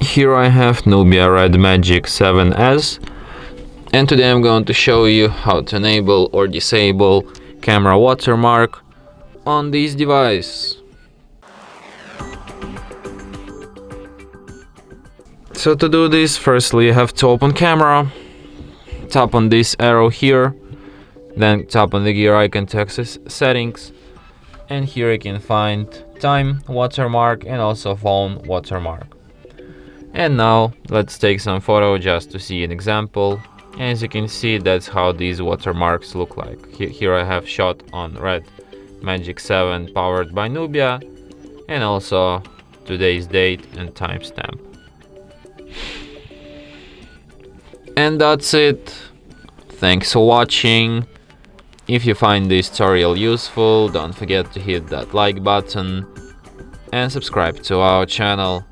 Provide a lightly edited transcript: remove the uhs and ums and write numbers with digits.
Here I have Nubia Red Magic 7S, and today I'm going to show you how to enable or disable camera watermark on this device. So to do this, firstly you have to open camera, tap on this arrow here, then tap on the gear icon to access settings, and here you can find time watermark and also phone watermark. And now let's take some photo just to see an example. As you can see, that's how these watermarks look like. Here I have shot on Red Magic 7 powered by Nubia, and also today's date and timestamp. And that's it. Thanks for watching. If you find this tutorial useful, don't forget to hit that like button and subscribe to our channel.